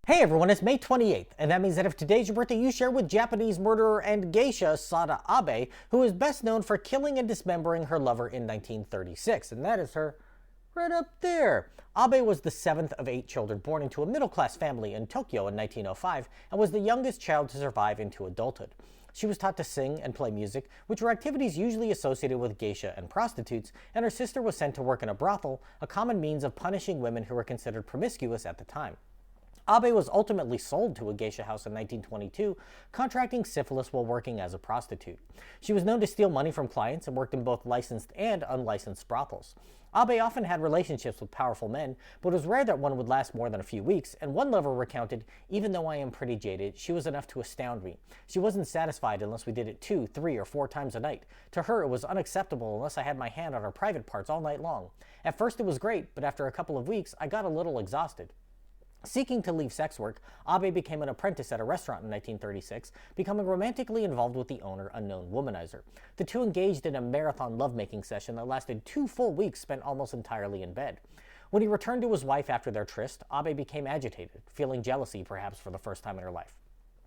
Hey everyone, it's May 28th, and that means that if today's your birthday, you share with Japanese murderer and geisha Sada Abe, who is best known for killing and dismembering her lover in 1936, and that is her right up there. Abe was the seventh of 8 children born into a middle-class family in Tokyo in 1905, and was the youngest child to survive into adulthood. She was taught to sing and play music, which were activities usually associated with geisha and prostitutes, and her sister was sent to work in a brothel, a common means of punishing women who were considered promiscuous at the time. Abe was ultimately sold to a geisha house in 1922, contracting syphilis while working as a prostitute. She was known to steal money from clients and worked in both licensed and unlicensed brothels. Abe often had relationships with powerful men, but it was rare that one would last more than a few weeks, and one lover recounted, "Even though I am pretty jaded, she was enough to astound me. She wasn't satisfied unless we did it 2, 3, or 4 times a night. To her, it was unacceptable unless I had my hand on her private parts all night long. At first it was great, but after a couple of weeks, I got a little exhausted." Seeking to leave sex work, Abe became an apprentice at a restaurant in 1936, becoming romantically involved with the owner, a known womanizer. The two engaged in a marathon lovemaking session that lasted 2 full weeks spent almost entirely in bed. When he returned to his wife after their tryst, Abe became agitated, feeling jealousy perhaps for the first time in her life.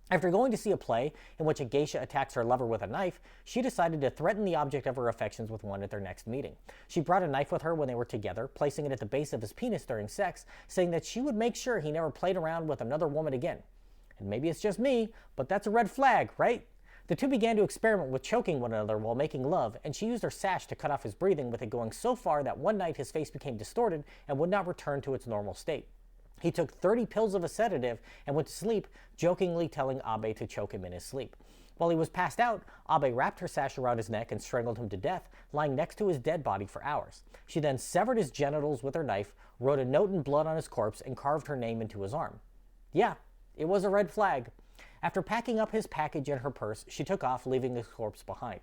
After going to see a play in which a geisha attacks her lover with a knife, she decided to threaten the object of her affections with one at their next meeting. She brought a knife with her when they were together, placing it at the base of his penis during sex, saying that she would make sure he never played around with another woman again. And maybe it's just me, but that's a red flag, right? The two began to experiment with choking one another while making love, and she used her sash to cut off his breathing, with it going so far that one night his face became distorted and would not return to its normal state. He took 30 pills of a sedative and went to sleep, jokingly telling Abe to choke him in his sleep. While he was passed out, Abe wrapped her sash around his neck and strangled him to death, lying next to his dead body for hours. She then severed his genitals with her knife, wrote a note in blood on his corpse, and carved her name into his arm. Yeah, it was a red flag. After packing up his package and her purse, she took off, leaving his corpse behind.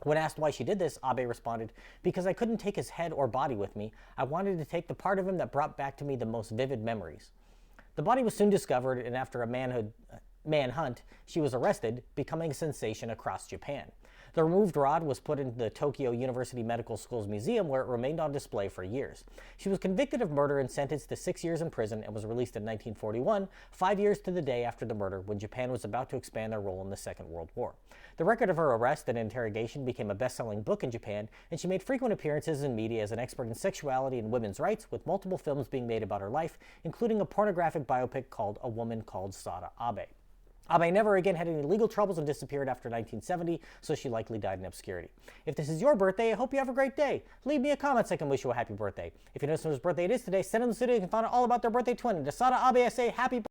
When asked why she did this, Abe responded, "Because I couldn't take his head or body with me. I wanted to take the part of him that brought back to me the most vivid memories." The body was soon discovered, and after a manhunt, she was arrested, becoming a sensation across Japan. The removed rod was put into the Tokyo University Medical School's museum, where it remained on display for years. She was convicted of murder and sentenced to 6 years in prison, and was released in 1941, 5 years to the day after the murder, when Japan was about to expand their role in the Second World War. The record of her arrest and interrogation became a best-selling book in Japan, and she made frequent appearances in media as an expert in sexuality and women's rights, with multiple films being made about her life, including a pornographic biopic called A Woman Called Sada Abe. Abe never again had any legal troubles and disappeared after 1970, so she likely died in obscurity. If this is your birthday, I hope you have a great day. Leave me a comment so I can wish you a happy birthday. If you know someone's birthday it is today, send them the studio. You can find out all about their birthday twin. To Sada Abe, I say happy birthday.